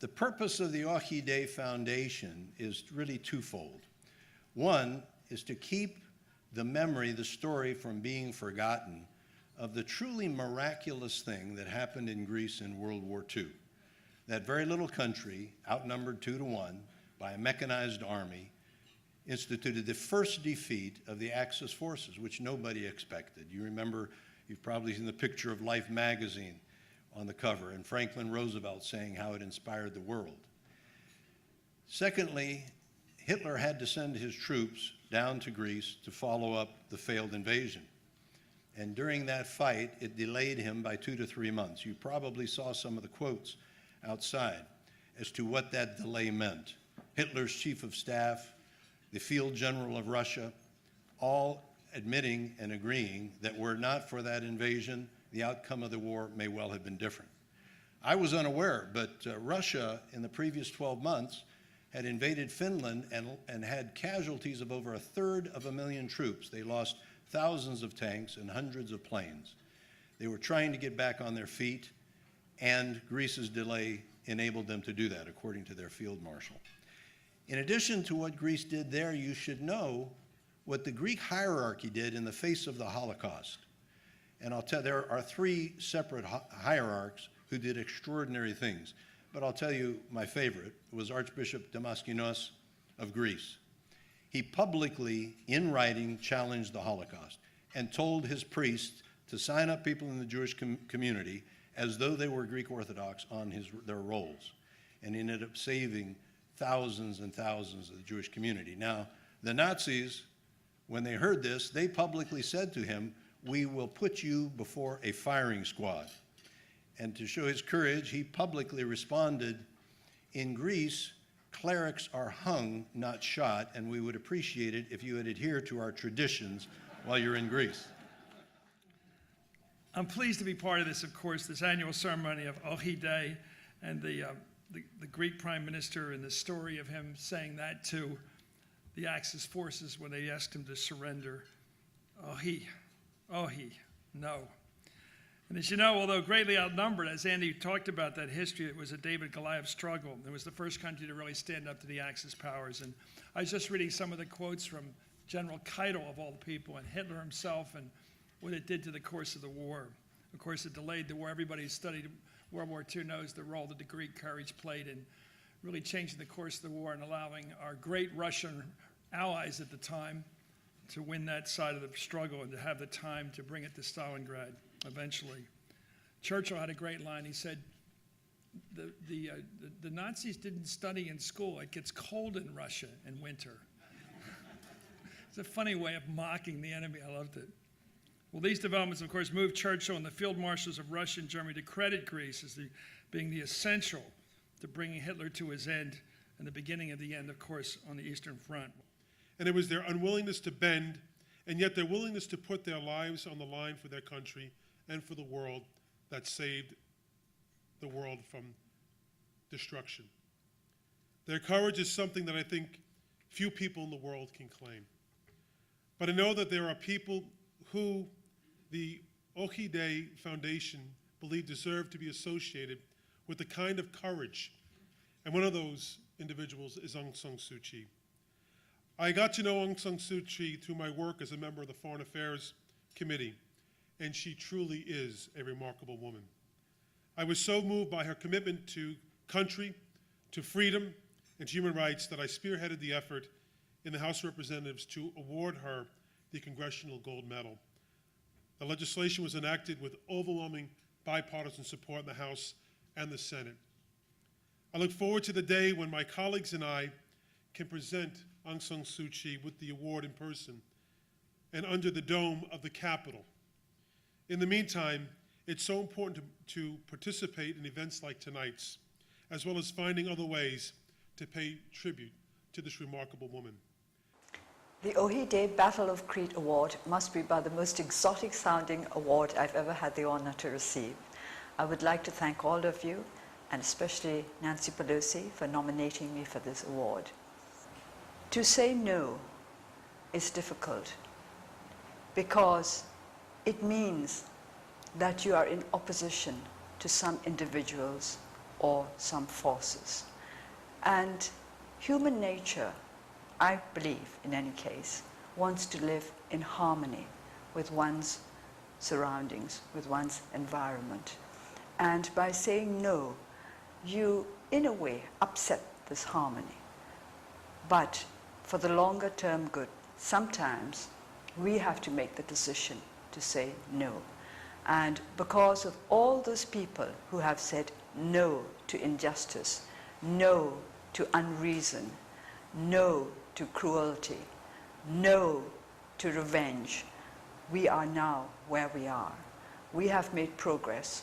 The purpose of the Oxi Day Foundation is really twofold. One is to keep the memory, the story from being forgotten of the truly miraculous thing that happened in Greece in World War II. That very little country, outnumbered 2-1 by a mechanized army, instituted the first defeat of the Axis forces, which nobody expected. You remember, you've probably seen the picture of Life magazine on the cover, and Franklin Roosevelt saying how it inspired the world. Secondly, Hitler had to send his troops down to Greece to follow up the failed invasion. And during that fight, it delayed him by 2 to 3 months. You probably saw some of the quotes outside as to what that delay meant. Hitler's chief of staff, the field general of Russia, all admitting and agreeing that were it not for that invasion, the outcome of the war may well have been different. I was unaware, but Russia in the previous 12 months had invaded Finland and had casualties of over 1/3 of a million troops. They lost thousands of tanks and hundreds of planes. They were trying to get back on their feet, and Greece's delay enabled them to do that, according to their field marshal. In addition to what Greece did there, you should know what the Greek hierarchy did in the face of the Holocaust. And I'll tell you, there are 3 separate hierarchs who did extraordinary things. But I'll tell you, my favorite was Archbishop Damaskinos of Greece. He publicly, in writing, challenged the Holocaust and told his priests to sign up people in the Jewish community as though they were Greek Orthodox on their rolls. And he ended up saving thousands and thousands of the Jewish community. Now, the Nazis, when they heard this, they publicly said to him, "We will put you before a firing squad." And to show his courage, he publicly responded, "In Greece, clerics are hung, not shot, and we would appreciate it if you would adhere to our traditions while you're in Greece." I'm pleased to be part of this, of course, this annual ceremony of Oxi Day, and the Greek Prime Minister and the story of him saying that to the Axis forces when they asked him to surrender. Oxi, no. And as you know, although greatly outnumbered, as Andy talked about that history, it was a David-Goliath struggle. It was the first country to really stand up to the Axis powers. And I was just reading some of the quotes from General Keitel, of all the people, and Hitler himself, and what it did to the course of the war. Of course, it delayed the war. Everybody who studied World War II knows the role that the Greek courage played in really changing the course of the war and allowing our great Russian allies at the time to win that side of the struggle and to have the time to bring it to Stalingrad eventually. Churchill had a great line. He said, the Nazis didn't study in school. It gets cold in Russia in winter. It's a funny way of mocking the enemy. I loved it. Well, these developments, of course, moved Churchill and the field marshals of Russia and Germany to credit Greece as being the essential to bringing Hitler to his end and the beginning of the end, of course, on the Eastern Front. And it was their unwillingness to bend, and yet their willingness to put their lives on the line for their country and for the world that saved the world from destruction. Their courage is something that I think few people in the world can claim. But I know that there are people who the Oxi Day Foundation believe deserve to be associated with the kind of courage, and one of those individuals is Aung San Suu Kyi. I got to know Aung San Suu Kyi through my work as a member of the Foreign Affairs Committee, and she truly is a remarkable woman. I was so moved by her commitment to country, to freedom, and to human rights that I spearheaded the effort in the House of Representatives to award her the Congressional Gold Medal. The legislation was enacted with overwhelming bipartisan support in the House and the Senate. I look forward to the day when my colleagues and I can present Aung San Suu Kyi with the award in person and under the dome of the Capitol. In the meantime, it's so important to participate in events like tonight's, as well as finding other ways to pay tribute to this remarkable woman. The Oxi Day Battle of Crete Award must be by the most exotic sounding award I've ever had the honor to receive. I would like to thank all of you, and especially Nancy Pelosi, for nominating me for this award. To say no is difficult because it means that you are in opposition to some individuals or some forces. And human nature, I believe in any case, wants to live in harmony with one's surroundings, with one's environment. And by saying no, you, in a way, upset this harmony. But for the longer term good, sometimes we have to make the decision to say no. And because of all those people who have said no to injustice, no to unreason, no to cruelty, no to revenge, we are now where we are. We have made progress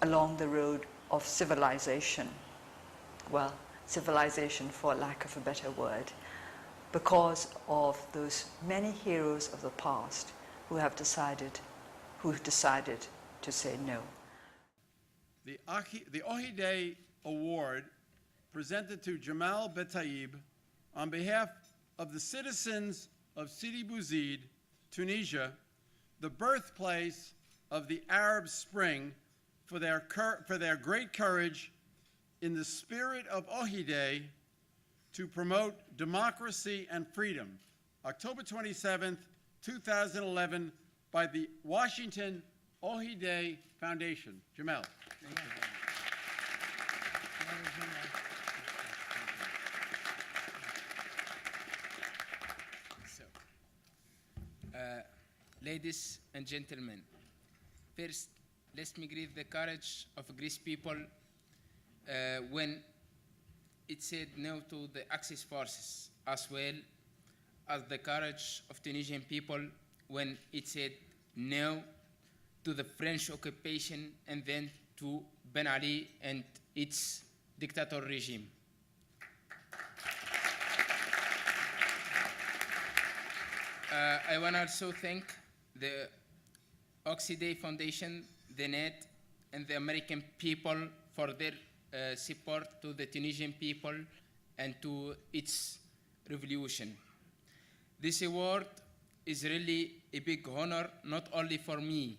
along the road of civilization. Well, civilization for lack of a better word, because of those many heroes of the past who've decided to say no. The Oxi Day Award presented to Jamel Battaieb on behalf of the citizens of Sidi Bouzid, Tunisia, the birthplace of the Arab Spring, for their great courage in the spirit of Oxi Day to promote democracy and freedom. October 27th, 2011, by the Washington Oxi Day Foundation. Jamel. Thank you. Ladies and gentlemen, first, let me greet the courage of Greece people when it said no to the Axis forces, as well as the courage of Tunisian people when it said no to the French occupation and then to Ben Ali and its dictator regime. I want to also thank the Oxi Day Foundation, the NET, and the American people for their support to the Tunisian people and to its revolution. This award is really a big honor, not only for me,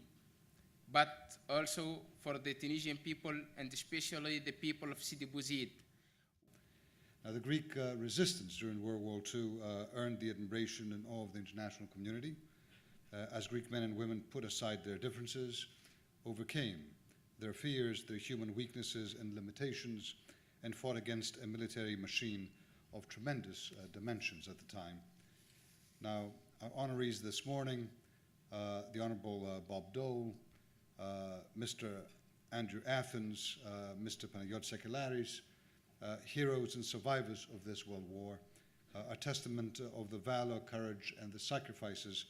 but also for the Tunisian people and especially the people of Sidi Bouzid. Now, the Greek resistance during World War II earned the admiration and awe of the international community as Greek men and women put aside their differences, overcame their fears, their human weaknesses and limitations, and fought against a military machine of tremendous dimensions at the time. Now, our honorees this morning, the Honorable Bob Dole, Mr. Andrew Athens, Mr. Panagiotis Sakelaris, heroes and survivors of this world war, a testament of the valor, courage, and the sacrifices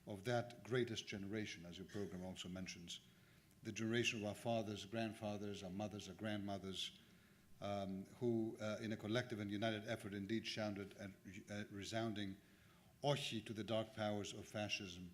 of that greatest generation, as your program also mentions, the generation of our fathers, grandfathers, our mothers, our grandmothers, who, in a collective and united effort, indeed shouted a resounding Oxi to the dark powers of fascism